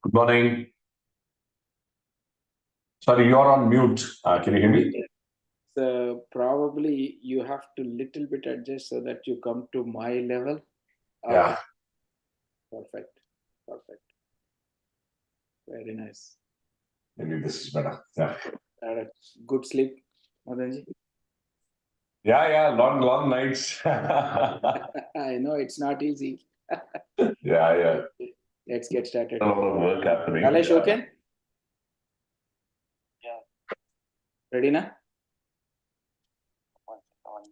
Good morning. Sorry, you're on mute. Can you hear me? So probably you have to little bit adjust so that you come to my level. Okay. Yeah. Perfect. Perfect. Very nice. Maybe this is better. Yeah. Had a good sleep, Madanji. Yeah. Long nights. I know it's not easy. Yeah. Let's get started. A lot of work happening. Kalesh, okay? Yeah. Ready now? One.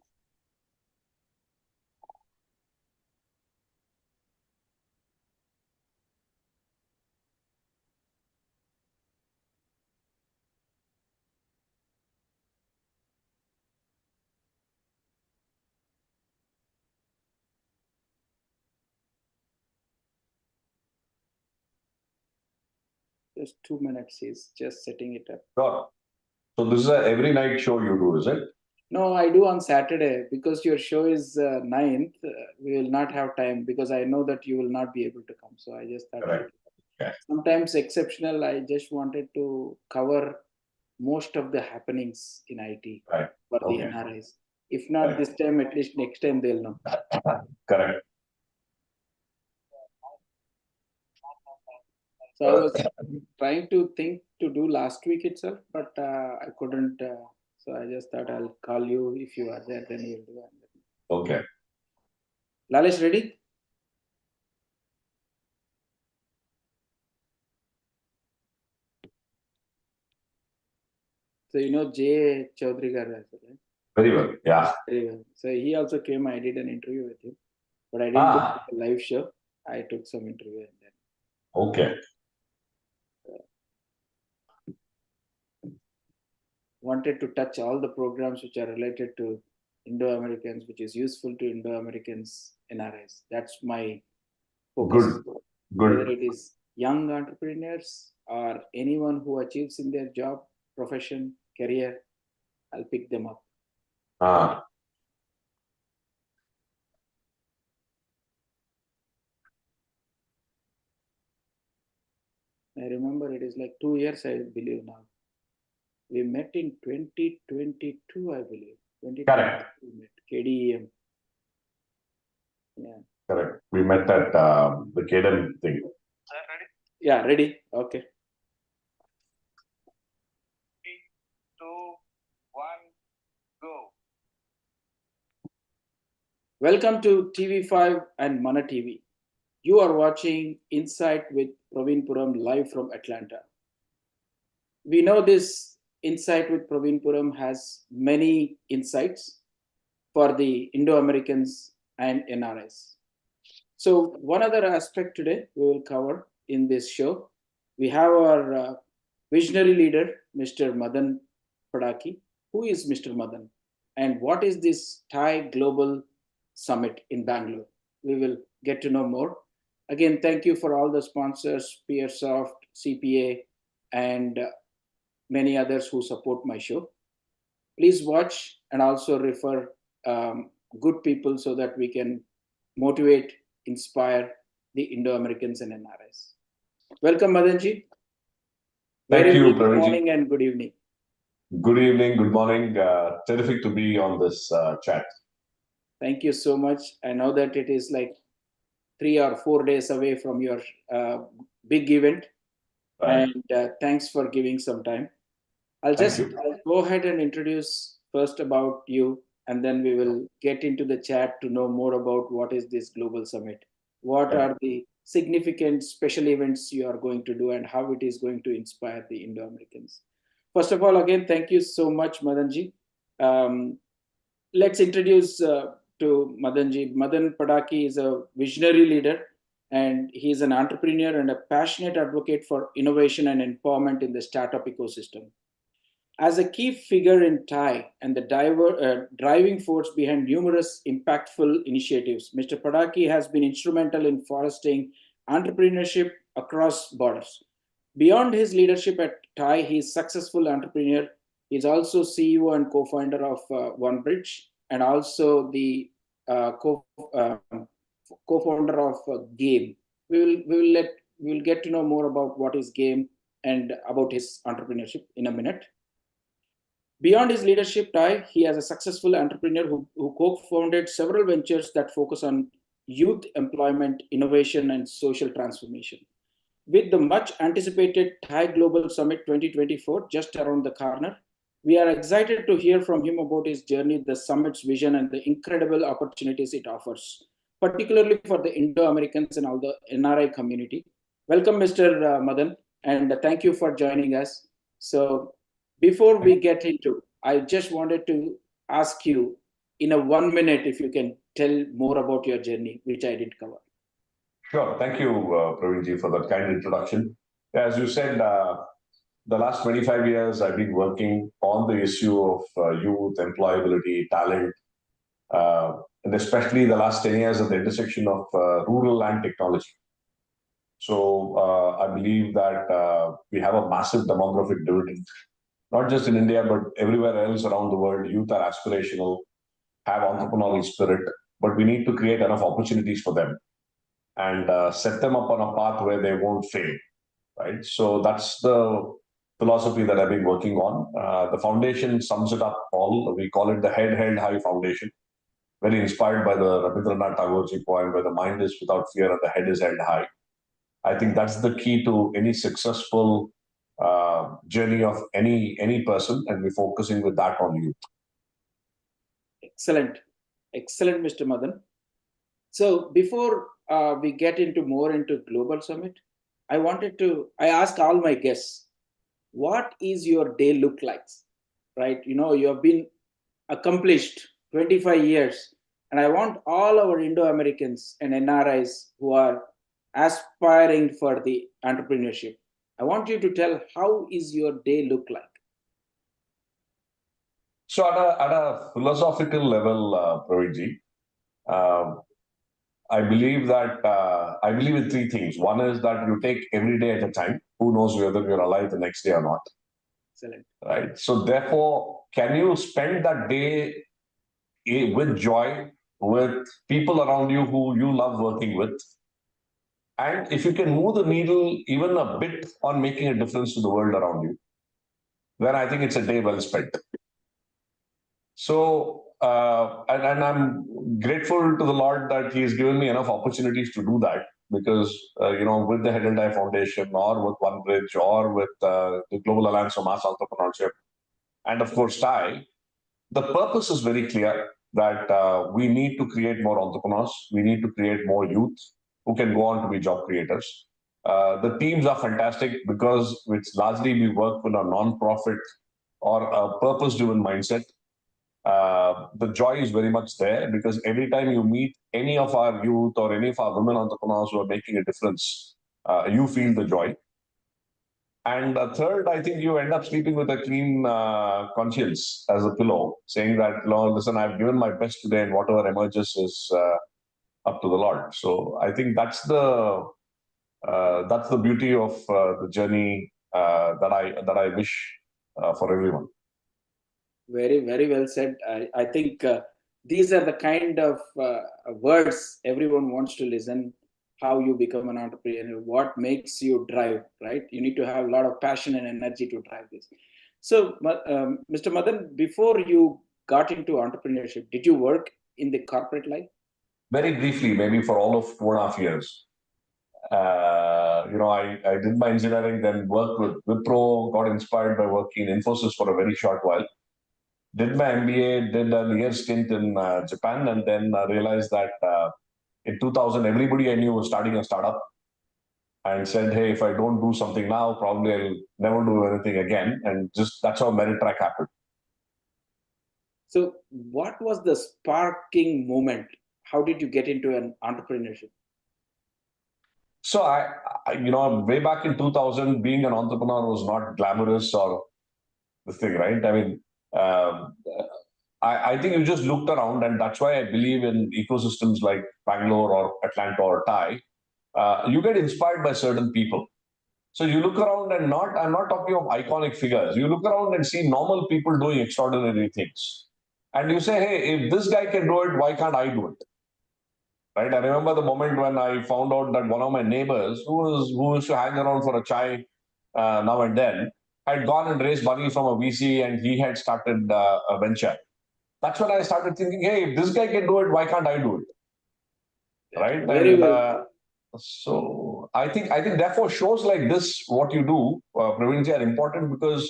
Just 2 minutes. He's just setting it up. Sure. So this is a every night show you do, is it? No, I do on Saturday because your show is 9th. We will not have time because I know that you will not be able to come. So I just thought Correct. Okay. sometimes exceptional. I just wanted to cover most of the happenings in IT Right. for the Okay. NRIs. If not Right. this time, at least next time they'll know. Correct. So I was trying to think to do last week itself, but I couldn't. So I just thought I'll call you. If you are there, then you'll do it. Okay. Lalesh, ready? So you know Jay Chaudhary garu, right? Very well. Yeah. Very well. So he also came. I did an interview with him, but I didn't do a live show. I took some interview and then. Okay. Wanted to touch all the programs which are related to Indo-Americans, which is useful to Indo-Americans NRIs. That's my focus. Good. Whether it is young entrepreneurs or anyone who achieves in their job, profession, career, I'll pick them up. Ah. I remember it is like 2 years, I believe now. We met in 2022, I believe. 2022 Correct. we met. KDEM. Yeah. Correct. We met at the Kaden thing. Sir, ready? Yeah, ready? Okay. 3, 2, 1, go. Welcome to TV5 and Mana TV. You are watching Insight with PRAVEEN Puram live from Atlanta. We know this Insight with PRAVEEN Puram has many insights for the Indo-Americans and NRIs. So one other aspect today we will cover in this show, we have our visionary leader, Mr. Madan Padaki. Who is Mr. Madan? And what is this Thai Global Summit in Bangalore? We will get to know more. Again, thank you for all the sponsors, Pearsoft, CPA, and many others who support my show. Please watch and also refer good people so that we can motivate, inspire the Indo-Americans and NRIs. Welcome, Madanji. Thank you, Good Praveenji. morning and good evening. Good evening, good morning. Terrific to be on this chat. Thank you so much. I know that it is like 3 or 4 days away from your big event. Right. And thanks for giving some time. I'll go ahead and introduce first about you, and then we will get into the chat to know more about what is this global summit. What are the significant special events you are going to do and how it is going to inspire the Indo-Americans. First of all, again, thank you so much, Madanji. Let's introduce to Madanji. Madan Padaki is a visionary leader, and he is an entrepreneur and a passionate advocate for innovation and empowerment in the startup ecosystem. As a key figure in Thai and the driving force behind numerous impactful initiatives, Mr. Padaki has been instrumental in fostering entrepreneurship across borders. Beyond his leadership at Thai, he is a successful entrepreneur. He is also CEO and co-founder of OneBridge and also the co-founder of Game. We will let We will get to know more about what is game and about his entrepreneurship in a minute. Beyond his leadership tie, he is a successful entrepreneur who co-founded several ventures that focus on youth employment, innovation, and social transformation. With the much anticipated Thai Global Summit 2024 just around the corner, we are excited to hear from him about his journey, the summit's vision, and the incredible opportunities it offers, particularly for the Indo-Americans and all the NRI community. Welcome, Mr. Madan, and thank you for joining us. So before we get into, I just wanted to ask you in a 1 minute if you can tell more about your journey, which I did cover. Sure. Thank you, Praveen, for that kind introduction. As you said, the last 25 years, I've been working on the issue of youth, employability, talent, and especially the last 10 years at the intersection of rural and technology. So I believe that we have a massive demographic dividend, not just in India, but everywhere else around the world. Youth are aspirational, have entrepreneurial spirit, but we need to create enough opportunities for them and set them up on a path where they won't fail, right? So that's the philosophy that I've been working on. The foundation sums it up all. We call it the Head Held High Foundation, very inspired by the Rabindranath Tagore poem, where the mind is without fear and the head is held high. I think that's the key to any successful journey of any person, and we're focusing with that on youth. Excellent, excellent, Mr. Madan. So before we get into more into Global Summit, I ask all my guests, what is your day look like? Right? You know, you have been accomplished 25 years, and I want all our Indo-Americans and NRIs who are aspiring for the entrepreneurship. I want you to tell how is your day look like? So at a philosophical level, Praveenji, I believe that I believe in three things. One is that you take every day at a time. Who knows whether you're alive the next day or not? Excellent. Right. So therefore, can you spend that day with joy, with people around you who you love working with? And if you can move the needle even a bit on making a difference to the world around you, then I think it's a day well spent. So, and I'm grateful to the Lord that He has given me enough opportunities to do that, because, with the Head and Eye Foundation or with OneBridge or with the Global Alliance for Mass Entrepreneurship, and of course, TIE, the purpose is very clear that we need to create more entrepreneurs. We need to create more youth who can go on to be job creators. The teams are fantastic because it's largely we work with a non-profit or a purpose-driven mindset. The joy is very much there because every time you meet any of our youth or any of our women entrepreneurs who are making a difference, you feel the joy. And third, I think you end up sleeping with a clean conscience as a pillow, saying that, listen, I've given my best today, and whatever emerges is up to the Lord. So I think that's the beauty of the journey that I wish for everyone. Very, very well said. I think these are the kind of words everyone wants to listen. How you become an entrepreneur, what makes you drive, right? You need to have a lot of passion and energy to drive this. So, Mr. Madan, before you got into entrepreneurship, did you work in the corporate life? Very briefly, maybe for all of 2.5 years. I did my engineering, then worked with Wipro, got inspired by working in Infosys for a very short while. Did my MBA, did a year stint in Japan, and then realized that in 2000, everybody I knew was starting a startup and said, hey, if I don't do something now, probably I'll never do anything again. And just that's how Merit-Track happened. So what was the sparking moment? How did you get into an entrepreneurship? So I way back in 2000, being an entrepreneur was not glamorous or the thing, right? I mean, I think you just looked around, and that's why I believe in ecosystems like Bangalore or Atlanta or Thai. You get inspired by certain people. So you look around and I'm not talking of iconic figures. You look around and see normal people doing extraordinary things. And you say, hey, if this guy can do it, why can't I do it? right? I remember the moment when I found out that one of my neighbors, who used to hang around for a chai now and then, had gone and raised money from a VC, and he had started a venture. That's when I started thinking, hey, if this guy can do it, why can't I do it? Right? Very And well. so I think therefore shows like this, what you do, Praveenji, are important because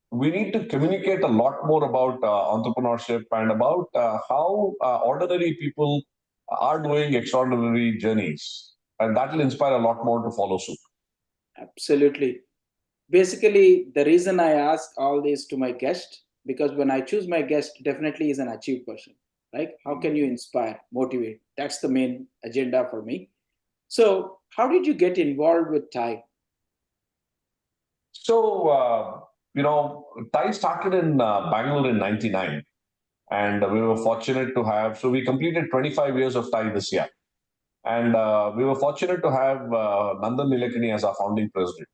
we need to communicate a lot more about entrepreneurship and about how ordinary people are doing extraordinary journeys, and that will inspire a lot more to follow suit. Absolutely. Basically, the reason I ask all this to my guest, because when I choose my guest, definitely is an achieved person. Like, how can you inspire, motivate? That's the main agenda for me. So, how did you get involved with Thai? So Thai started in Bangalore in '99, and we were fortunate to have. So we completed 25 years of Thai this year. And we were fortunate to have Nandan Nilekani as our founding president.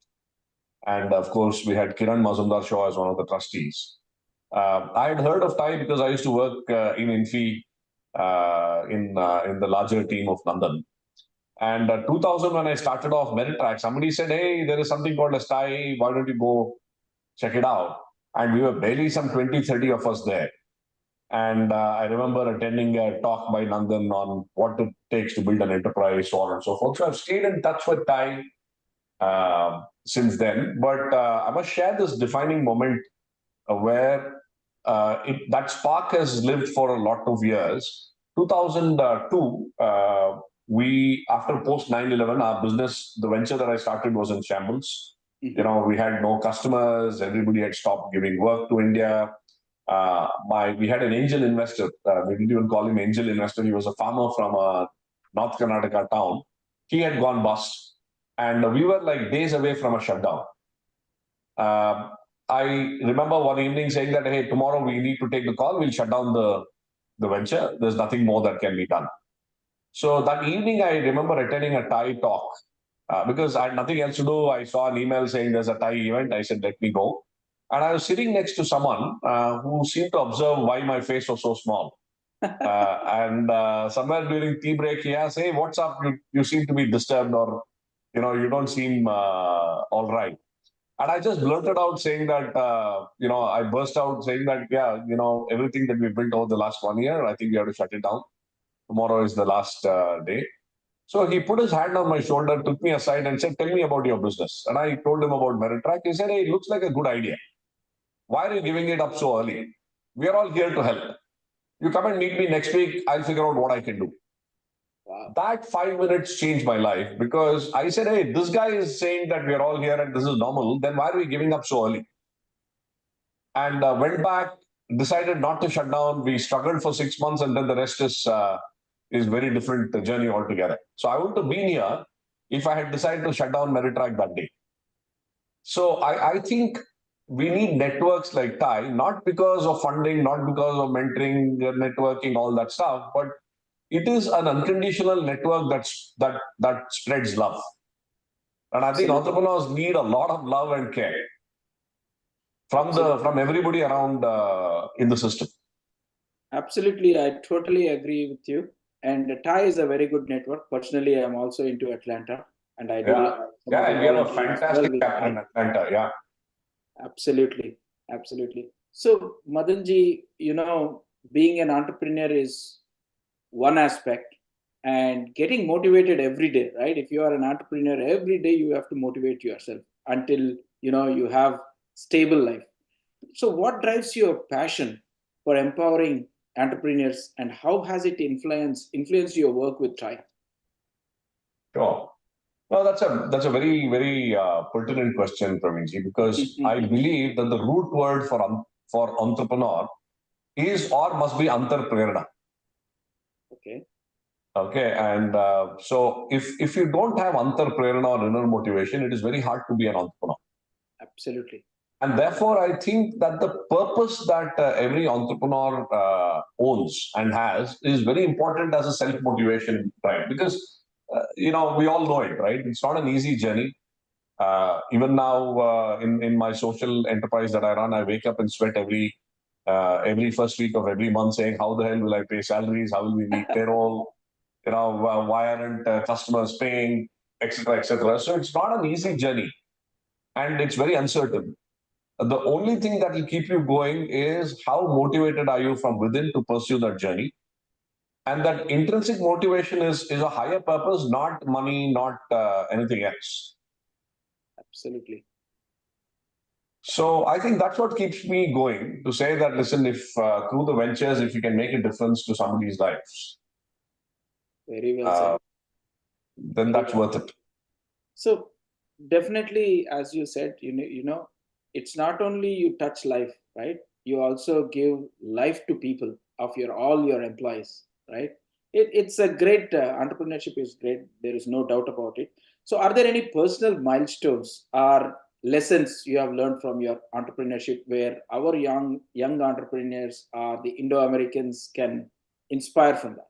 And of course, we had Kiran Mazumdar Shaw as one of the trustees. I had heard of Thai because I used to work in Infi in the larger team of Nandan. And 2000, when I started off Meritrack, somebody said, hey, there is something called a Thai. Why don't you go check it out? And we were barely some 20, 30 of us there. And I remember attending a talk by Nandan on what it takes to build an enterprise, so on and so forth. So I've stayed in touch with Thai since then. But I must share this defining moment where that spark has lived for a lot of years. 2002, we, after post 9/11, our business, the venture that I started was in shambles. We had no customers. Everybody had stopped giving work to India. We had an angel investor. We didn't even call him angel investor. He was a farmer from a North Karnataka town. He had gone bust, and we were like days away from a shutdown. I remember one evening saying that, hey, tomorrow we need to take the call. We'll shut down the venture. There's nothing more that can be done. So that evening, I remember attending a Thai talk because I had nothing else to do. I saw an email saying there's a Thai event. I said, let me go. And I was sitting next to someone who seemed to observe why my face was so small. And somewhere during tea break, he asked, hey, what's up? You seem to be disturbed, or, you don't seem all right. And I just blurted out saying that, I burst out saying that, yeah, everything that we built over the last 1 year, I think we have to shut it down. Tomorrow is the last day. So he put his hand on my shoulder, took me aside and said, tell me about your business. And I told him about Meritrack. He said, hey, it looks like a good idea. Why are you giving it up so early? We are all here to help. You come and meet me next week. I'll figure out what I can do. Wow. That 5 minutes changed my life because I said, hey, this guy is saying that we are all here and this is normal. Then why are we giving up so early? And went back, decided not to shut down. We struggled for 6 months, and then the rest is very different journey altogether. So I wouldn't have been here if I had decided to shut down Meritrack that day. So I think we need networks like Thai, not because of funding, not because of mentoring, networking, all that stuff, but it is an unconditional network that spreads love. And I think Absolutely. entrepreneurs need a lot of love and care from everybody around in the system. Absolutely, I totally agree with you. And Thai is a very good network. Personally, I'm also into Atlanta, and I do Yeah, some of the we have a volunteering as well fantastic with chapter in Thai. Atlanta. Yeah, Absolutely, absolutely. So, Madanji, being an entrepreneur is one aspect, and getting motivated every day, right? If you are an entrepreneur, every day you have to motivate yourself until you have stable life. So, what drives your passion for empowering entrepreneurs, and how has it influenced your work with Thai? sure. Well, that's a very very pertinent question, Praveenji, because I believe that the root word for entrepreneur is or must be antarprerna. Okay, Okay, and so if you don't have antarprerna or inner motivation, it is very hard to be an entrepreneur. absolutely. And therefore, I think that the purpose that every entrepreneur owns and has is very important as a self motivation, right? Because we all know it, right? It's not an easy journey. Even now, in my social enterprise that I run, I wake up and sweat every first week of every month, saying, "How the hell will I pay salaries? How will we meet payroll?" why aren't customers paying, etc., etc. So it's not an easy journey, and it's very uncertain. The only thing that will keep you going is how motivated are you from within to pursue that journey. And that intrinsic motivation is a higher purpose, not money, not anything else. Absolutely. So I think that's what keeps me going, to say that, listen, if through the ventures, if you can make a difference to somebody's lives, Very well said. then Very that's well. worth it. So definitely, as you said, it's not only you touch life, right? You also give life to people of all your employees, right? It's a great entrepreneurship is great. There is no doubt about it. So, are there any personal milestones or lessons you have learned from your entrepreneurship where our young entrepreneurs or the Indo Americans can inspire from that?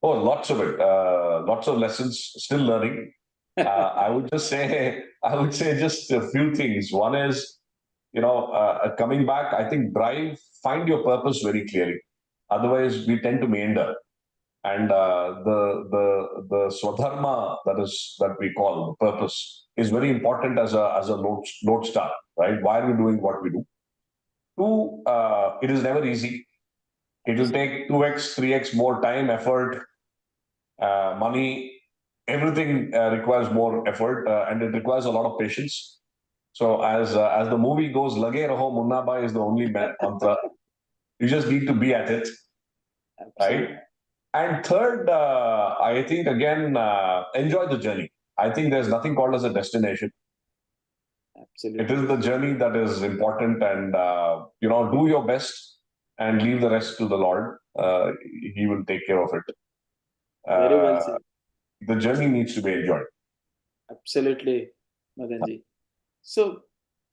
Oh, lots of it. Lots of lessons, still learning. I would say just a few things. One is, coming back, I think find your purpose very clearly. Otherwise, we tend to meander. And the swadharma, that we call the purpose, is very important as a lodestar, right? Why are we doing what we do? Two, it is never easy. It will take 2x, 3x more time, effort, money. Everything requires more effort, and it requires a lot of patience. So as the movie goes, "Lage raho, Munna Bhai" is the only mantra. You just need to be at it, right? Absolutely. And third, I think again, enjoy the journey. I think there's nothing called as a destination. It Absolutely. is the journey that is important, and do your best and leave the rest to the Lord. He will take care of it. Very well Uh, said. the journey needs to be enjoyed. Absolutely, Madanji. So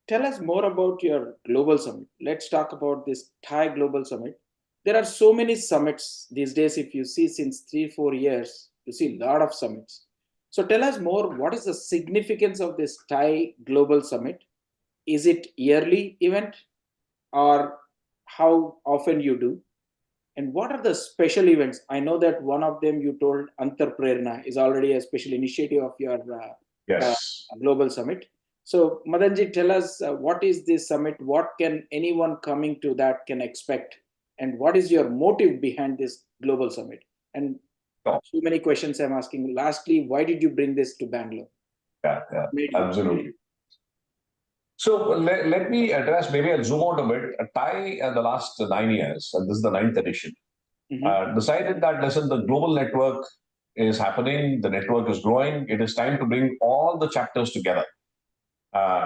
tell us more about your global summit. Let's talk about this Thai Global Summit. There are so many summits these days. If you see since 3, 4 years, you see a lot of summits. So tell us more. What is the significance of this Thai Global Summit? Is it yearly event or how often you do? And what are the special events? I know that one of them you told Antar Prerna is already a special initiative of your Yes. global summit. So, Madanji, tell us what is this summit? What can anyone coming to that can expect? And what is your motive behind this global summit? And Oh, so many questions I'm asking. Lastly, why did you bring this to Bangalore? yeah, Made you? absolutely. So let me address, maybe I'll zoom out a bit. Thai, the last 9 years, and this is the ninth edition, Mhm. decided that, listen, the global network is happening, the network is growing. It is time to bring all the chapters together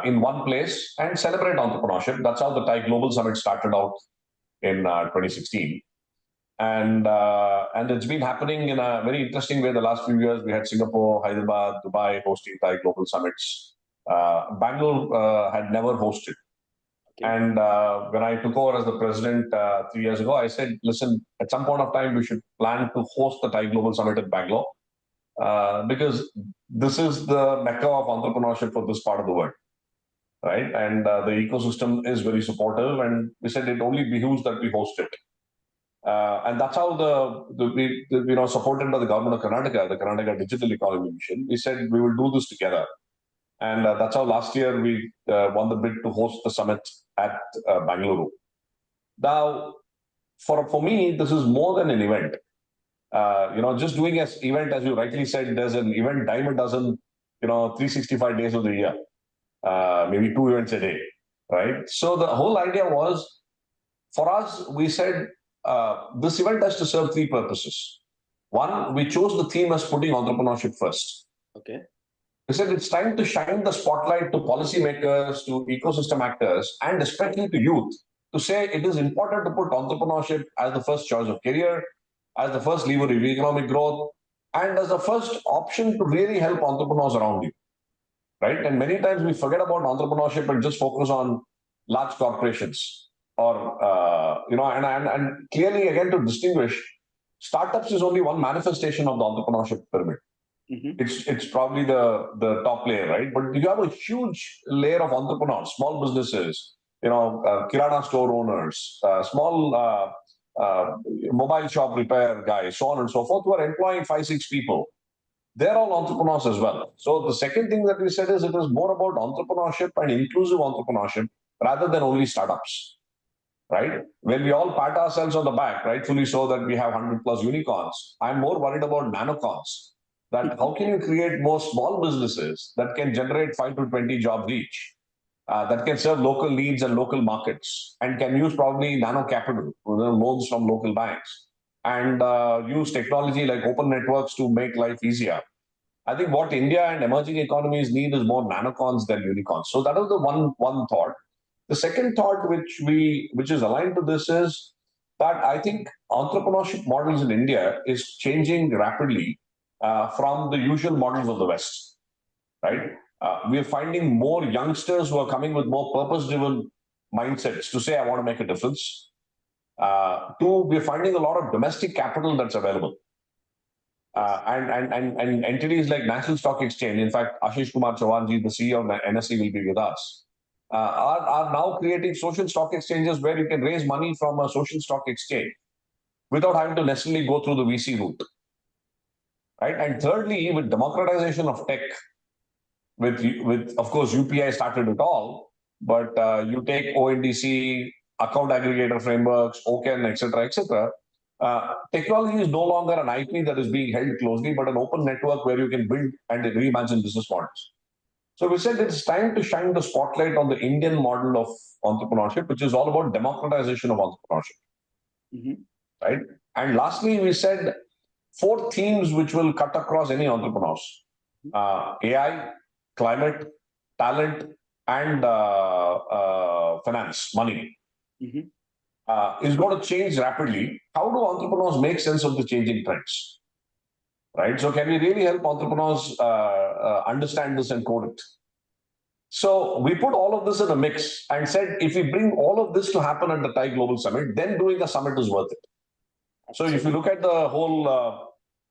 in one place and celebrate entrepreneurship. That's how the Thai Global Summit started out in 2016. And it's been happening in a very interesting way the last few years. We had Singapore, Hyderabad, Dubai hosting Thai Global Summits. Bangalore had never hosted. Okay. And when I took over as the president 3 years ago, I said, listen, at some point of time, we should plan to host the Thai Global Summit in Bangalore, because this is the mecca of entrepreneurship for this part of the world, right? And the ecosystem is very supportive. And we said it only behooves that we host it. And that's how supported by the government of Karnataka, the Karnataka Digital Economy Mission, we said we will do this together. And that's how last year we won the bid to host the summit at Bangalore. Now, for me, this is more than an event. Just doing an event, as you rightly said, there's an event dime a dozen, 365 days of the year, maybe 2 events a day, right? So the whole idea was, for us, we said this event has to serve three purposes. One, we chose the theme as putting entrepreneurship first. Okay. We said it's time to shine the spotlight to policymakers, to ecosystem actors, and especially to youth, to say it is important to put entrepreneurship as the first choice of career, as the first lever of economic growth, and as the first option to really help entrepreneurs around you, right? And many times we forget about entrepreneurship and just focus on large corporations, or and clearly, again, to distinguish, startups is only one manifestation of the entrepreneurship pyramid. Mhm. It's probably the top layer, right? But you have a huge layer of entrepreneurs, small businesses, kirana store owners, small mobile shop repair guy, so on and so forth, who are employing 5-6 people. They're all entrepreneurs as well. So the second thing that we said is it is more about entrepreneurship and inclusive entrepreneurship rather than only startups, right? When we all pat ourselves on the back, rightfully so, that we have 100 plus unicorns, I'm more worried about nanocons. That how can you create more small businesses that can generate 5 to 20 jobs each, that can serve local needs and local markets, and can use probably nano capital, loans from local banks, and use technology like open networks to make life easier. I think what India and emerging economies need is more nanocons than unicorns. So that was the one thought. The second thought, which is aligned to this, is that I think entrepreneurship models in India is changing rapidly from the usual models of the West. Right? We are finding more youngsters who are coming with more purpose-driven mindsets to say, "I want to make a difference." Two, we're finding a lot of domestic capital that's available. And entities like National Stock Exchange, in fact, Ashish Kumar Chauhanji, the CEO of NSE, will be with us, are now creating social stock exchanges where you can raise money from a social stock exchange without having to necessarily go through the VC route. Right? And thirdly, with democratization of tech, with of course, UPI started it all, but you take ONDC, account aggregator frameworks, OCAN, etc. Technology is no longer an IP that is being held closely, but an open network where you can build and reimagine business models. So we said it's time to shine the spotlight on the Indian model of entrepreneurship, which is all about democratization of entrepreneurship. Right? And lastly, we said 4 themes which will cut across any entrepreneurs: AI, climate, talent, and finance, money. Is going to change rapidly. How do entrepreneurs make sense of the changing trends? Right? So can we really help entrepreneurs understand this and code it? So we put all of this in a mix and said, if we bring all of this to happen at the Thai Global Summit, then doing a summit is worth it. So if you look at the whole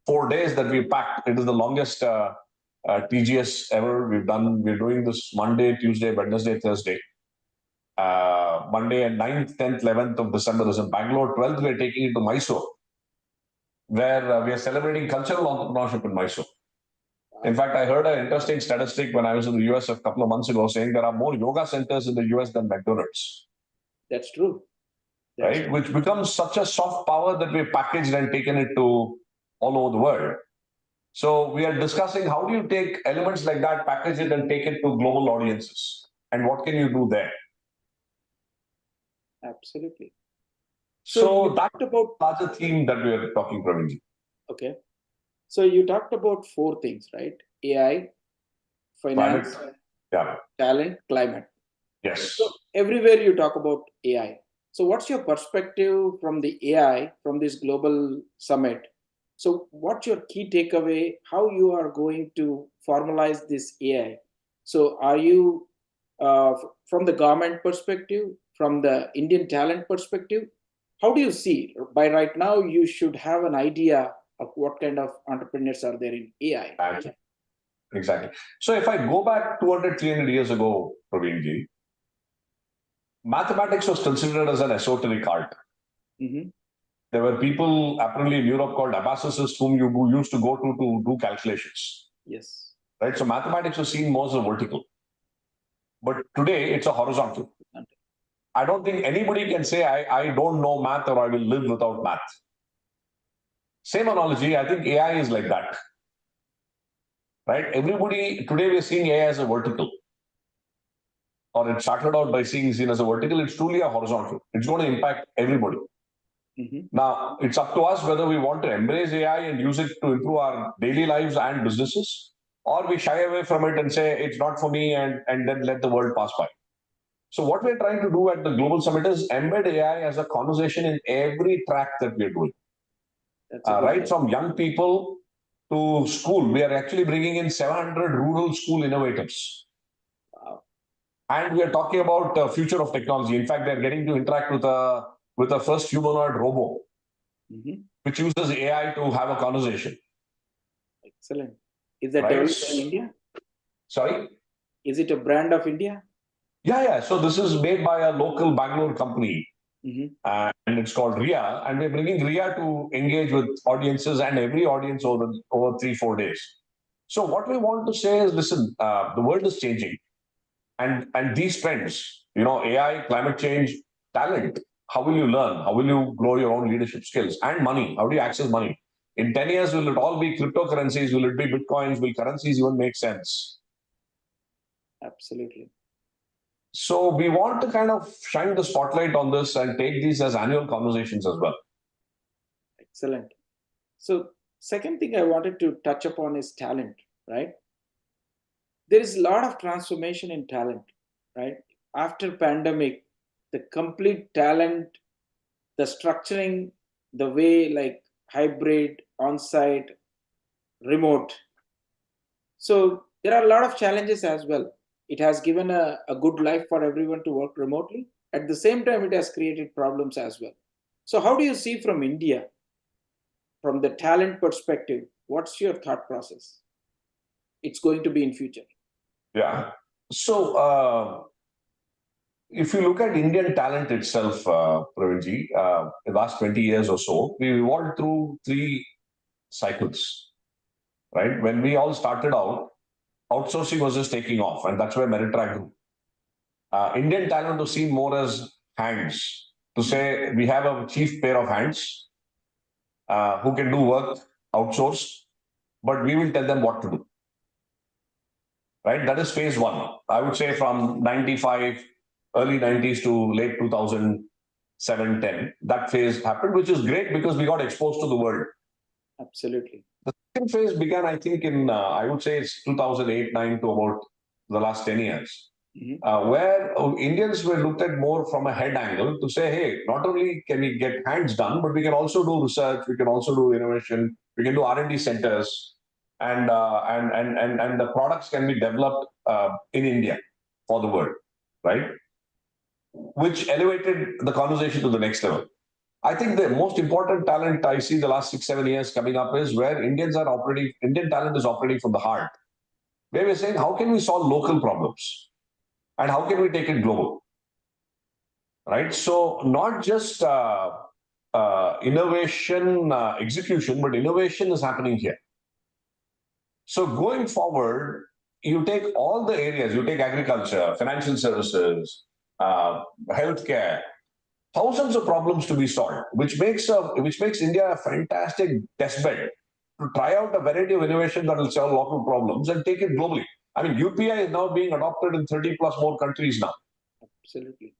4 days that we packed, it is the longest TGS ever we've done. We're doing this Monday, Tuesday, Wednesday, Thursday. Monday and 9th, 10th, 11th of December is in Bangalore. 12th, we're taking it to Mysore, where we are celebrating cultural entrepreneurship in Mysore. In fact, I heard an interesting statistic when I was in the US a couple of months ago saying there are more yoga centers in the US than McDonald's. That's true. That's right? True. Which becomes such a soft power that we've packaged and taken it to all over the world. So we are discussing how do you take elements like that, package it, and take it to global audiences, and what can you do there? Absolutely. So that's about larger theme that we are talking, Praveenji. Okay. So you talked about 4 things, right? AI, finance, talent, climate. Yes. So everywhere you talk about AI. So what's your perspective from the AI, from this global summit? So what's your key takeaway? How you are going to formalize this AI? So are you from the government perspective, from the Indian talent perspective? How do you see? By right now, you should have an idea of what kind of entrepreneurs are there in AI. Exactly. So if I go back 200, 300 years ago, Praveenji, mathematics was considered as an esoteric art. There were people apparently in Europe called abacicists whom you used to go to do calculations. Yes. Right. So mathematics was seen more as a vertical. But today it's a horizontal. I don't think anybody can say I don't know math or I will live without math. Same analogy, I think AI is like that. Right? Everybody, today we're seeing AI as a vertical. Or it started out by seen as a vertical. It's truly a horizontal. It's going to impact everybody. Now, it's up to us whether we want to embrace AI and use it to improve our daily lives and businesses, or we shy away from it and say, it's not for me, and then let the world pass by. So what we're trying to do at the Global Summit is embed AI as a conversation in every track that we're doing. Right from young people to school. We are actually bringing in 700 rural school innovators. Wow. And we are talking about the future of technology. In fact, they're getting to interact with a first humanoid robot, which uses AI to have a conversation. Excellent. Is that developed in India? Sorry? Is it a brand of India? Yeah. So this is made by a local Bangalore company. and it's called RIA. And we're bringing RIA to engage with audiences and every audience over 3-4 days. So what we want to say is, listen, the world is changing, and these trends, AI, climate change, talent. How will you learn? How will you grow your own leadership skills? And money. How do you access money? In 10 years, will it all be cryptocurrencies? Will it be bitcoins? Will currencies even make sense? Absolutely. So we want to kind of shine the spotlight on this and take these as annual conversations as well. Excellent. So second thing I wanted to touch upon is talent, right? There is a lot of transformation in talent, right? After pandemic, the complete talent, the structuring, the way like hybrid, on-site, remote. So there are a lot of challenges as well. It has given a good life for everyone to work remotely. At the same time, it has created problems as well. So how do you see from India, from the talent perspective, what's your thought process? It's going to be in future. Yeah. So if you look at Indian talent itself, Praveenji, the last 20 years or so, we evolved through 3 cycles, right? When we all started out, outsourcing was just taking off, and that's where Meritrack grew. Indian talent was seen more as hands, to say we have a chief pair of hands who can do work outsourced, but we will tell them what to do. Right? That is phase 1. I would say from 95, early 90s to late 2007, 10. That phase happened, which is great because we got exposed to the world. Absolutely. The second phase began, I think, in, I would say it's 2008, 9 to about the last 10 years, where Indians were looked at more from a head angle to say, hey, not only can we get hands done, but we can also do research, we can also do innovation, we can do R&D centers, and the products can be developed in India for the world, right? Which elevated the conversation to the next level. I think the most important talent I see the last 6-7 years coming up is where Indian talent is operating from the heart, where we're saying, how can we solve local problems? And how can we take it global? Right? So not just innovation execution, but innovation is happening here. So going forward, you take all the areas, you take agriculture, financial services, healthcare, thousands of problems to be solved, which makes India a fantastic testbed to try out a variety of innovation that will solve local problems and take it globally. I mean, UPI is now being adopted in 30 plus more countries now. Absolutely.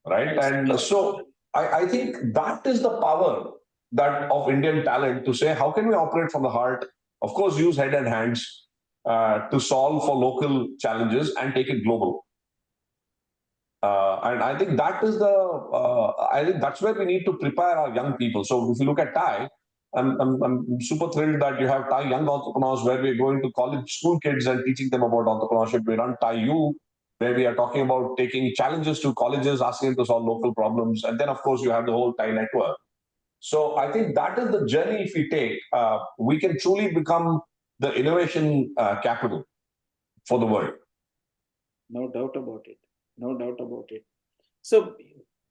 Right? And so I think that is the power of Indian talent, to say, how can we operate from the heart? Of course, use head and hands to solve for local challenges and take it global. And I think I think that's where we need to prepare our young people. So if you look at TIE, I'm super thrilled that you have TIE Young Entrepreneurs, where we're going to college school kids and teaching them about entrepreneurship. We run TIE U, where we are talking about taking challenges to colleges, asking them to solve local problems. And then, of course, you have the whole TIE network. So I think that is the journey. If we take, we can truly become the innovation capital for the world. No doubt about it. No doubt about it. So,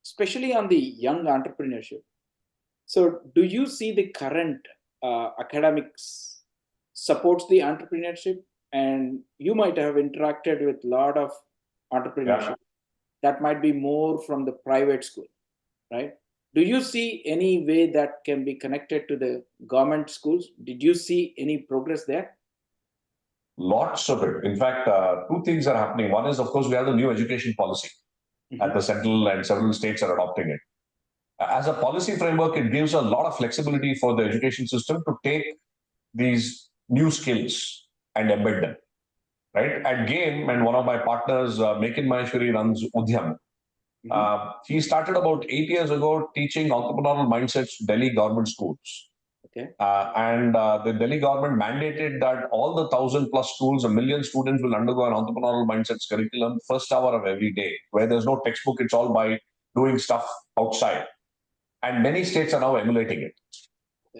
especially on the young entrepreneurship. So, do you see the current academics supports the entrepreneurship? And you might have interacted with a lot of entrepreneurship that might be more from the private school, right? Do you see any way that can be connected to the government schools? Did you see any progress there? Lots of it. In fact, 2 things are happening. One is, of course, we have the new education policy at the central, and several states are adopting it. As a policy framework, it gives a lot of flexibility for the education system to take these new skills and embed them. Right? At GAME, and one of my partners, Mekin Maheshwari, runs Udhyam. He started about 8 years ago teaching entrepreneurial mindsets to Delhi government schools. Okay. And the Delhi government mandated that all the 1,000 plus schools, 1 million students, will undergo an entrepreneurial mindsets curriculum first hour of every day, where there's no textbook. It's all by doing stuff outside. And many states are now emulating it.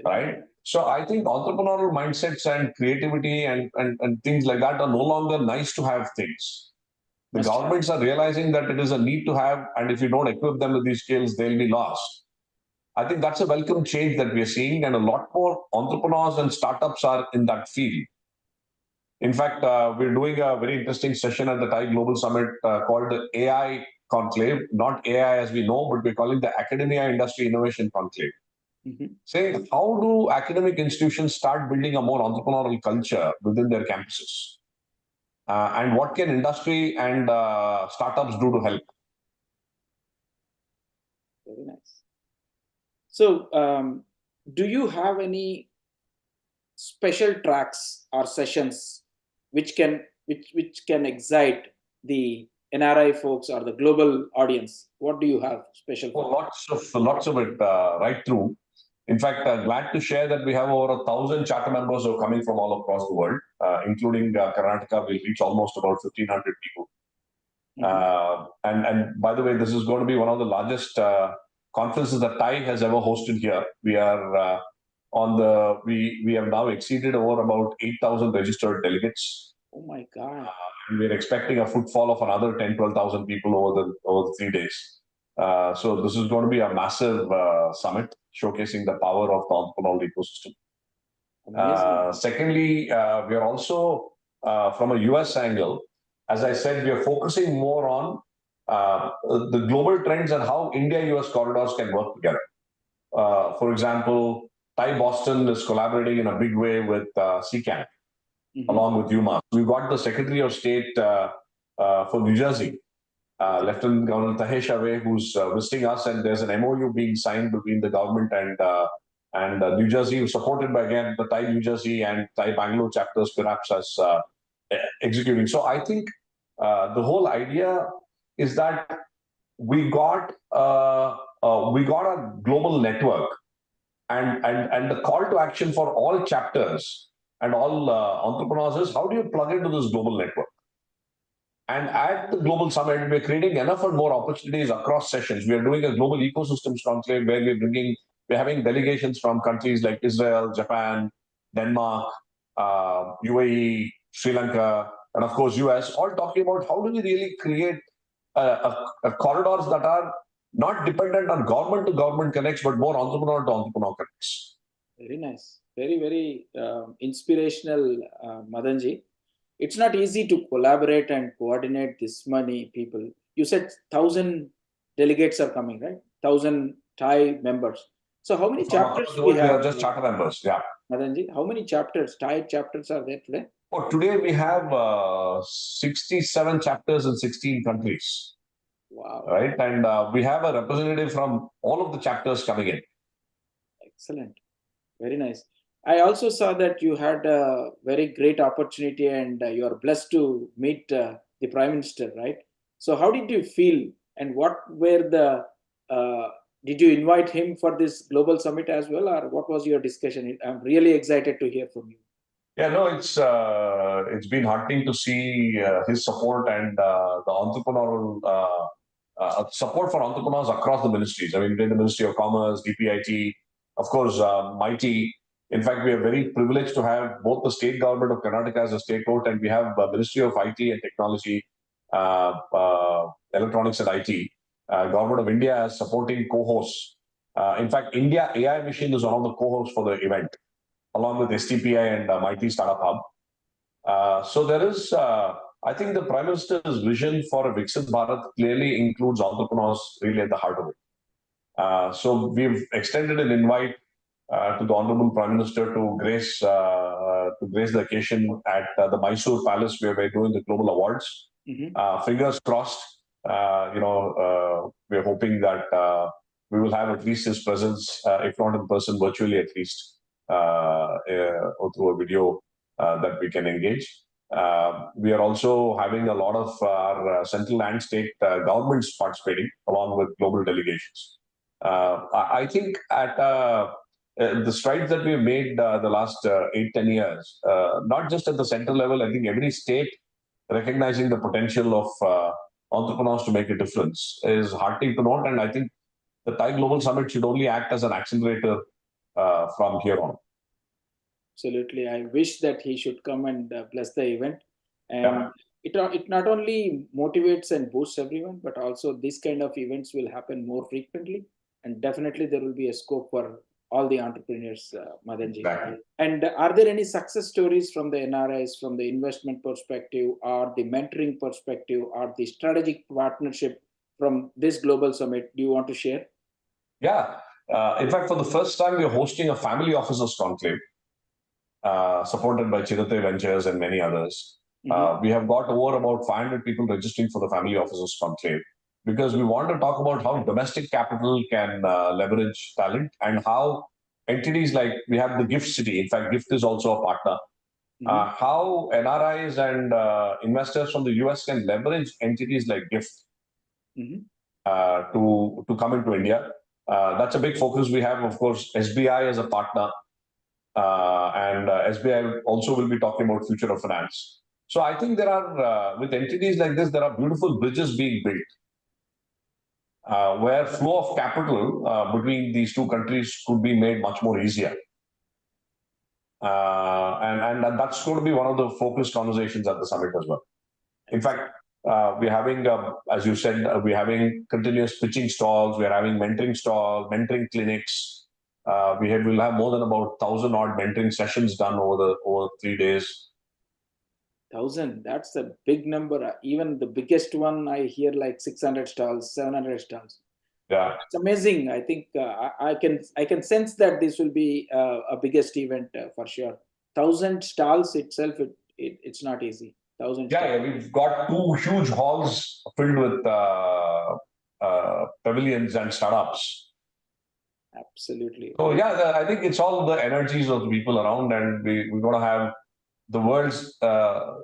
Right? So I think entrepreneurial mindsets and creativity and things like that are no longer nice to have things. The Must have. governments are realizing that it is a need to have, and if you don't equip them with these skills, they'll be lost. I think that's a welcome change that we are seeing, and a lot more entrepreneurs and startups are in that field. In fact, we're doing a very interesting session at the Thai Global Summit called the AI Conclave, not AI as we know, but we're calling the Academia Industry Innovation Conclave. Saying how do academic institutions start building a more entrepreneurial culture within their campuses? And what can industry and startups do to help? Very nice. So, do you have any special tracks or sessions which can excite the NRI folks or the global audience? What do you have special? Oh, lots of it right through. In fact, glad to share that we have over 1,000 charter members who are coming from all across the world, including Karnataka. We'll reach almost about 1,500 people. And by the way, this is going to be one of the largest conferences that Thai has ever hosted here. We are we have now exceeded over about 8,000 registered delegates. Oh my God! And we're expecting a footfall of another 10,000-12,000 people over the 3 days. So this is going to be a massive summit showcasing the power of the entrepreneurial ecosystem. Secondly, we are also from a US angle. As I said, we are focusing more on the global trends and how India-US corridors can work together. For example, Thai Boston is collaborating in a big way with CCAN, along with UMass. We've got the Secretary of State for New Jersey, Lieutenant Governor Tahesh Away, who's visiting us, and there's an MOU being signed between the government and New Jersey, supported by, again, the Thai New Jersey and Thai Bangalore chapters, perhaps as executing. So I think the whole idea is that we got a global network, and the call to action for all chapters and all entrepreneurs is, how do you plug into this global network? And at the Global Summit, we're creating enough and more opportunities across sessions. We are doing a global ecosystems conclave where we're having delegations from countries like Israel, Japan, Denmark, UAE, Sri Lanka, and of course US, all talking about how do we really create corridors that are not dependent on government to government connects, but more entrepreneur to entrepreneur connects. Very nice. Very, very inspirational, Madanji. It's not easy to collaborate and coordinate this many people. You said 1,000 delegates are coming, right? 1,000 Thai members. So how many chapters do we have? We are just charter members, yeah. Madanji, how many chapters, Thai chapters are there today? Oh, today we have 67 chapters in 16 countries. Wow. Right? And we have a representative from all of the chapters coming in. Excellent. Very nice. I also saw that you had a very great opportunity and you are blessed to meet the Prime Minister, right? So how did you feel, and what were did you invite him for this global summit as well, or what was your discussion? I'm really excited to hear from you. Yeah, no, it's been heartening to see his support and the entrepreneurial support for entrepreneurs across the ministries. I mean, the Ministry of Commerce, DPIT, of course, MIT. In fact, we are very privileged to have both the state government of Karnataka as a state court, and we have Ministry of IT and Technology, Electronics and IT, Government of India as supporting co-hosts. In fact, India AI Mission is one of the co-hosts for the event, along with STPI and MIT Startup Hub. So there is, I think the Prime Minister's vision for a Viksit Bharat clearly includes entrepreneurs really at the heart of it. So we've extended an invite to the Honorable Prime Minister to grace the occasion at the Mysore Palace, where we're doing the global awards. Fingers crossed. We're hoping that we will have at least his presence, if not in person, virtually at least, or through a video that we can engage. We are also having a lot of our central and state governments participating, along with global delegations. I think at the strides that we've made the last 8-10 years, not just at the central level, I think every state recognizing the potential of entrepreneurs to make a difference is heartening to note. And I think the Thai Global Summit should only act as an accelerator from here on. Absolutely. I wish that he should come and bless the event. And it not only motivates and boosts everyone, but also this kind of events will happen more frequently, and definitely there will be a scope for all the entrepreneurs, Madanji. Exactly. And are there any success stories from the NRIs, from the investment perspective, or the mentoring perspective, or the strategic partnership from this global summit? Do you want to share? Yeah. In fact, for the first time, we're hosting a family officers conclave, supported by Chirate Ventures and many others. We have got over about 500 people registering for the family officers conclave because we want to talk about how domestic capital can leverage talent and how entities like we have the Gift City. In fact, Gift is also a partner. How NRIs and investors from the US can leverage entities like Gift to come into India. That's a big focus we have. Of course, SBI as a partner, and SBI also will be talking about future of finance. So I think there are, with entities like this, there are beautiful bridges being built where flow of capital between these two countries could be made much more easier. And that's going to be one of the focused conversations at the summit as well. In fact, we're having, as you said, we're having continuous pitching stalls, we're having mentoring stalls, mentoring clinics. We'll have more than about 1,000 odd mentoring sessions done over 3 days. 1,000, that's a big number. Even the biggest one, I hear like 600 stalls, 700 stalls. Yeah, it's amazing. I think I can sense that this will be a biggest event for sure. 1,000 stalls itself, it's not easy. 1,000 stalls. Yeah, we've got 2 huge halls filled with pavilions and startups. Absolutely. So yeah, I think it's all the energies of the people around, and we're going to have the world's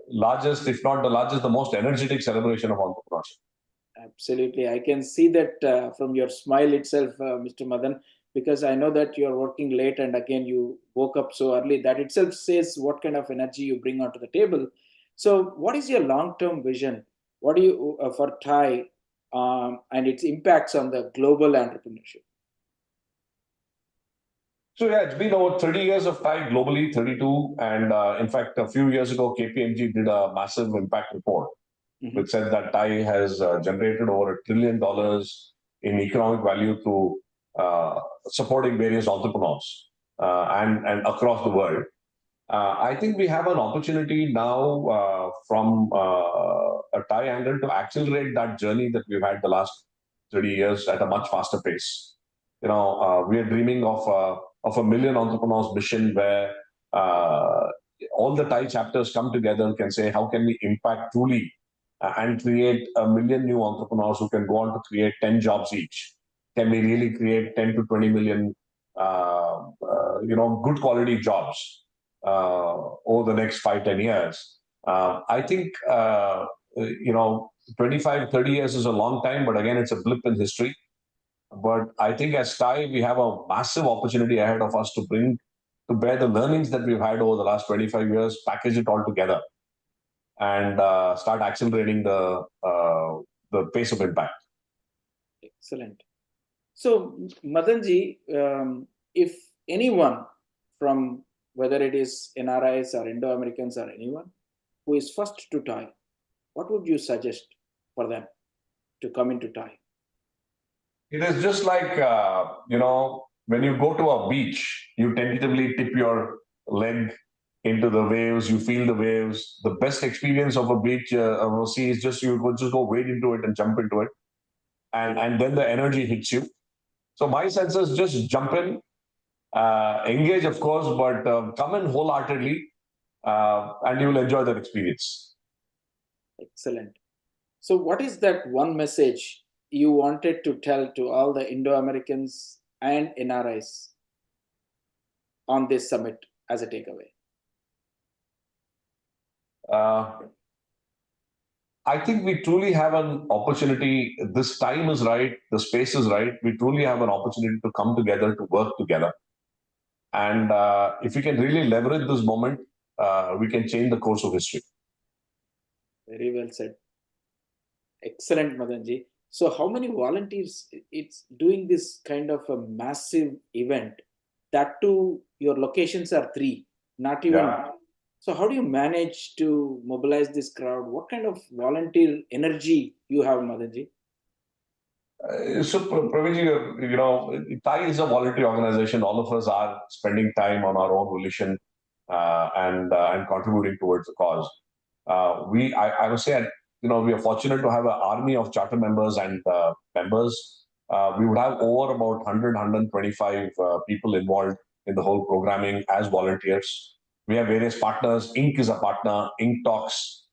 largest, if not the largest, the most energetic celebration of entrepreneurship. Absolutely. I can see that from your smile itself, Mr. Madan, because I know that you're working late and again you woke up so early. That itself says what kind of energy you bring onto the table. So, what is your long term vision? What do you for TIE and its impacts on the global entrepreneurship? So yeah, it's been over 30 years of TIE globally, 32. And in fact, a few years ago, KPMG did a massive impact report, which said that TIE has generated over $1 trillion in economic value through supporting various entrepreneurs and across the world. I think we have an opportunity now from a TIE angle to accelerate that journey that we've had the last 30 years at a much faster pace. We are dreaming of a million entrepreneurs mission where all the TIE chapters come together, can say, how can we impact truly and create a million new entrepreneurs who can go on to create 10 jobs each? Can we really create 10 to 20 million, good quality jobs over the next 5-10 years? I think, 25, 30 years is a long time, but again, it's a blip in history. But I think as TIE, we have a massive opportunity ahead of us to bring to bear the learnings that we've had over the last 25 years, package it all together, and start accelerating the pace of impact. Excellent. So, Madanji, if anyone from whether it is NRIs or Indo-Americans or anyone who is first to TIE, what would you suggest for them to come into TIE? It is just like, when you go to a beach, you tentatively tip your leg into the waves, you feel the waves. The best experience of a beach, of a sea, is just you just go wade into it and jump into it. And then the energy hits you. So my sense is just jump in, engage, of course, but come in wholeheartedly, and you will enjoy that experience. Excellent. So, what is that one message you wanted to tell to all the Indo-Americans and NRIs on this summit as a takeaway? I think we truly have an opportunity. This time is right. The space is right. We truly have an opportunity to come together, to work together. And if we can really leverage this moment, we can change the course of history. Very well said. Excellent, Madanji. So, how many volunteers it's doing this kind of a massive event? That too, your locations are 3, not even. Yeah. So how do you manage to mobilize this crowd? What kind of volunteer energy you have, Madanji? Praveenji, TAI is a voluntary organization. All of us are spending time on our own volition and contributing towards the cause. I would say, we are fortunate to have an army of charter members and members. We would have over about 100, 125 people involved in the whole programming as volunteers. We have various partners. Inc. is a partner. Inc. Talks,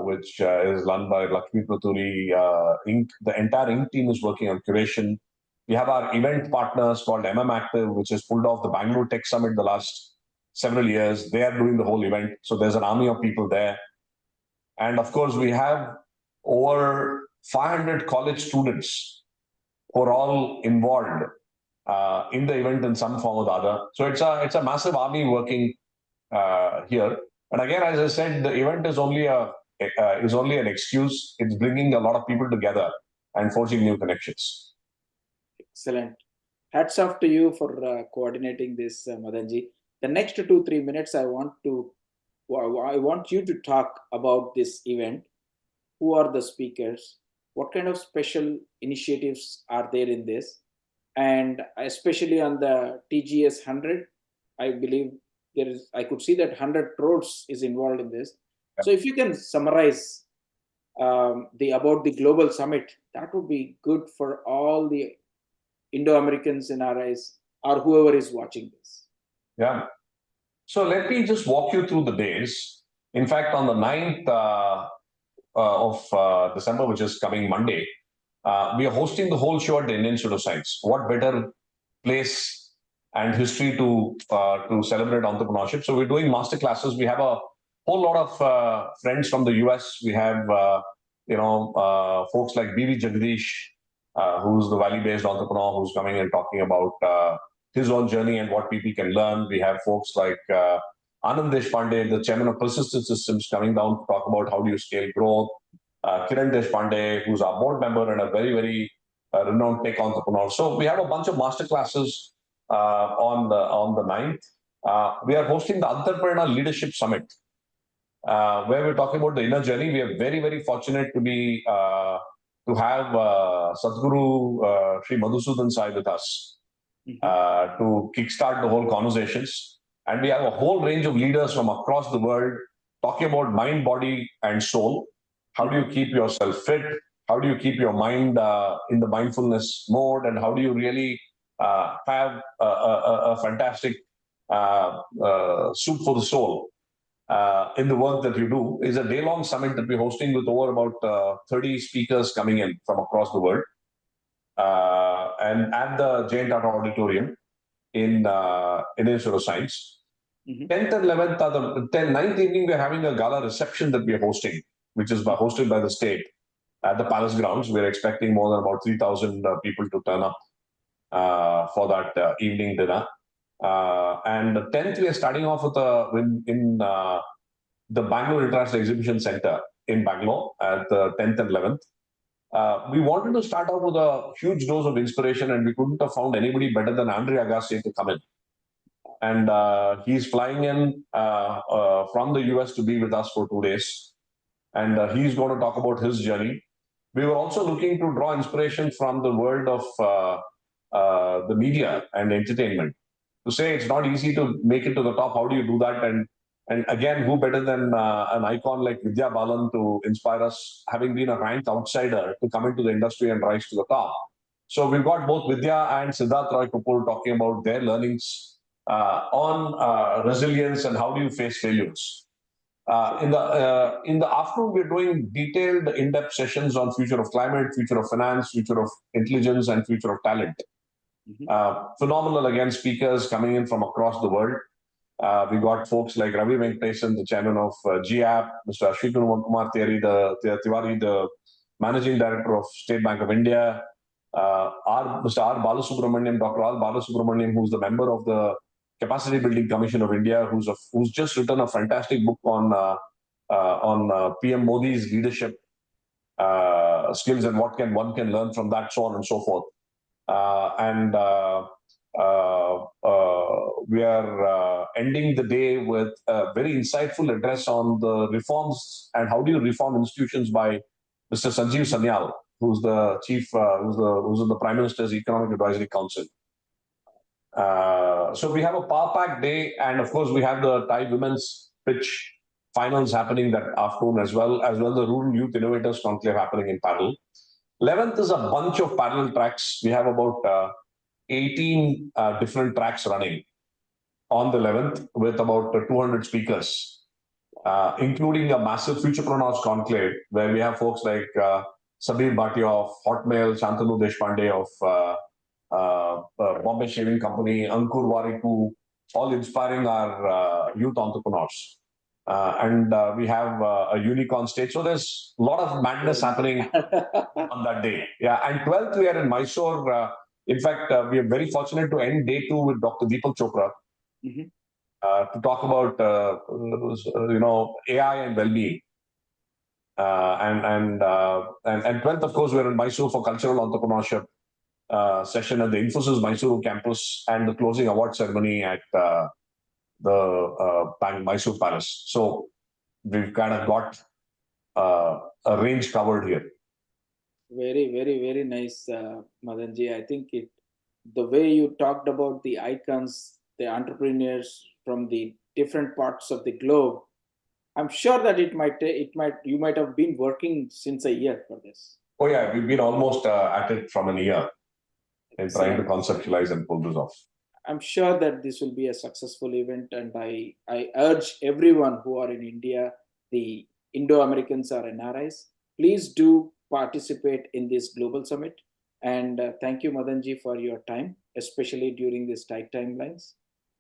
which is run by Lakshmi Praturi. Inc. The entire Inc. team is working on curation. We have our event partners called Active, which has pulled off the Bangalore Tech Summit the last several years. They are doing the whole event. So there's an army of people there. And of course, we have over 500 college students who are all involved in the event in some form or the other. So it's a massive army working here. And again, as I said, the event is only an excuse. It's bringing a lot of people together and forging new connections. Excellent. Hats off to you for coordinating this, Madanji. The next 2-3 minutes, I want you to talk about this event. Who are the speakers? What kind of special initiatives are there in this? And especially on the TGS 100, I believe I could see that 100 crores is involved in this. So if you can summarize about the global summit, that would be good for all the Indo-Americans, NRIs, or whoever is watching this. Yeah. So let me just walk you through the days. In fact, on the 9th of December, which is coming Monday, we are hosting the whole show at the Indian Institute of Science. What better place and history to celebrate entrepreneurship? So we're doing master classes. We have a whole lot of friends from the US. We have folks like B.V. Jagdish, who's the Valley-based entrepreneur who's coming and talking about his own journey and what people can learn. We have folks like Anand Deshpande, the chairman of Persistent Systems, coming down to talk about how do you scale growth. Kiran Deshpande, who's our board member and a very, very renowned tech entrepreneur. So we have a bunch of master classes on the 9th. We are hosting the Entrepreneur Leadership Summit, where we're talking about the inner journey. We are very, very fortunate to have Sadhguru Sri Madhusudan Sai with us to kickstart the whole conversations. And we have a whole range of leaders from across the world talking about mind, body, and soul. How do you keep yourself fit? How do you keep your mind in the mindfulness mode? And how do you really have a fantastic soup for the soul in the work that you do? Is a day-long summit that we're hosting with over about 30 speakers coming in from across the world. And at the Jane Tata Auditorium in Institute of Science. 10th and 11th, 9th evening, we're having a gala reception that we're hosting, which is hosted by the state at the Palace Grounds. We're expecting more than about 3,000 people to turn up for that evening dinner. And the 10th, we are starting off with in the Bangalore International Exhibition Center in Bangalore at the 10th and 11th. We wanted to start off with a huge dose of inspiration, and we couldn't have found anybody better than Andre Agassi to come in. And he's flying in from the US to be with us for 2 days. And he's going to talk about his journey. We were also looking to draw inspiration from the world of the media and entertainment. To say it's not easy to make it to the top, how do you do that? And again, who better than an icon like Vidya Balan to inspire us, having been a ranked outsider, to come into the industry and rise to the top. So we've got both Vidya and Siddharth Roy Kapoor talking about their learnings on resilience and how do you face failures. In the afternoon, we're doing detailed, in-depth sessions on future of climate, future of finance, future of intelligence, and future of talent. Phenomenal, again, speakers coming in from across the world. We got folks like Ravi Venkatesan, the chairman of GAP, Mr. Ashwin Kumar Tiwari, the managing director of State Bank of India, Mr. R. Balasubramaniam, Dr. R. Balasubramaniam, who's the member of the Capacity Building Commission of India, who's just written a fantastic book on PM Modi's leadership skills and what one can learn from that, so on and so forth. And we are ending the day with a very insightful address on the reforms and how do you reform institutions by Mr. Sanjeev Sanyal, who's the chief, who's the Prime Minister's Economic Advisory Council. So we have a power-packed day, and of course we have the Thai women's pitch finals happening that afternoon as well the Rural Youth Innovators Conclave happening in parallel. 11th is a bunch of parallel tracks. We have about 18 different tracks running on the 11th with about 200 speakers, including a massive Futurepreneurs Conclave where we have folks like Sabir Bhatia of Hotmail, Shantanu Deshpande of Bombay Shaving Company, Ankur Wariku, all inspiring our youth entrepreneurs. And we have a unicorn stage. So there's a lot of madness happening on that day. Yeah, and 12th we are in Mysore. In fact, we are very fortunate to end day 2 with Dr. Deepak Chopra to talk about AI and well-being. And 12th, of course, we're in Mysore for cultural entrepreneurship session at the Infosys Mysuru campus and the closing award ceremony at the Mysore Palace. So we've kind of got a range covered here. Very, very, very nice, Madanji. I think the way you talked about the icons, the entrepreneurs from the different parts of the globe, I'm sure that you might have been working since a year for this. Oh yeah, we've been almost at it from a year in trying to conceptualize and pull this off. I'm sure that this will be a successful event, and I urge everyone who are in India, the Indo-Americans or NRIs, please do participate in this global summit. And thank you, Madanji, for your time, especially during these tight timelines.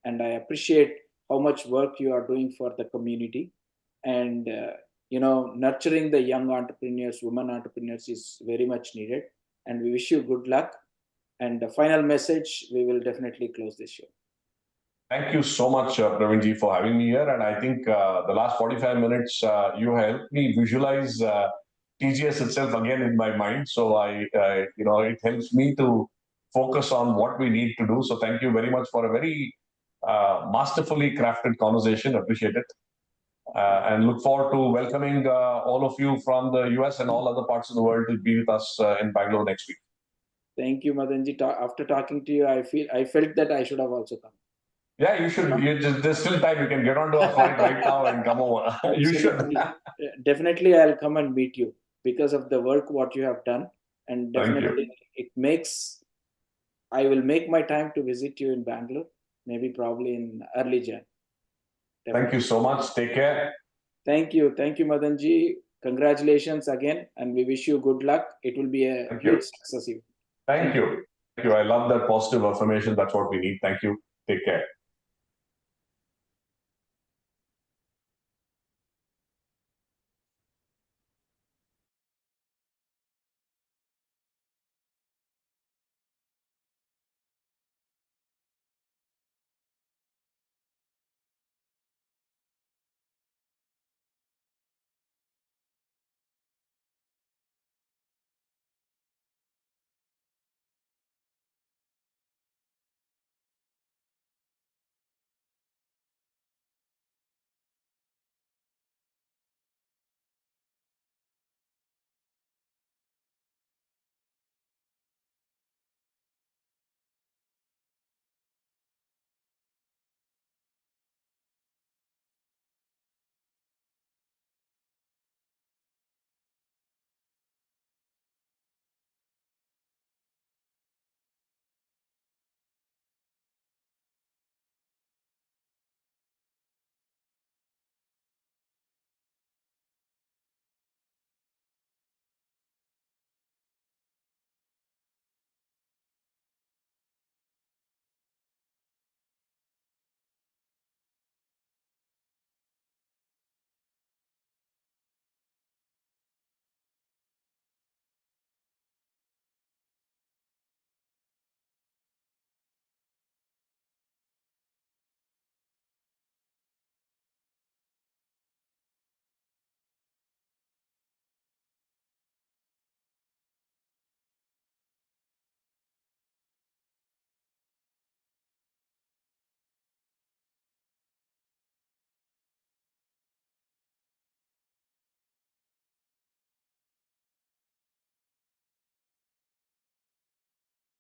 And I appreciate how much work you are doing for the community. And nurturing the young entrepreneurs, women entrepreneurs is very much needed. And we wish you good luck. And the final message, we will definitely close this show. Thank you so much, Praveenji, for having me here. And I think the last 45 minutes, you helped me visualize TGS itself again in my mind. So it helps me to focus on what we need to do. So thank you very much for a very masterfully crafted conversation. Appreciate it. And look forward to welcoming all of you from the US and all other parts of the world to be with us in Bangalore next week. Thank you, Madanji. After talking to you, I felt that I should have also come. Yeah, you should. There's still time. You can get onto a flight right now and come over. You should. Definitely, I'll come and meet you because of the work what you have done, and definitely I will make my time to visit you in Bangalore. Maybe probably in early Jan. Thank you so much. Take care. Thank you, Madanji. Congratulations again, and we wish you good luck. It will be a huge success. Thank you. I love that positive affirmation. That's what we need. Thank you. Take care.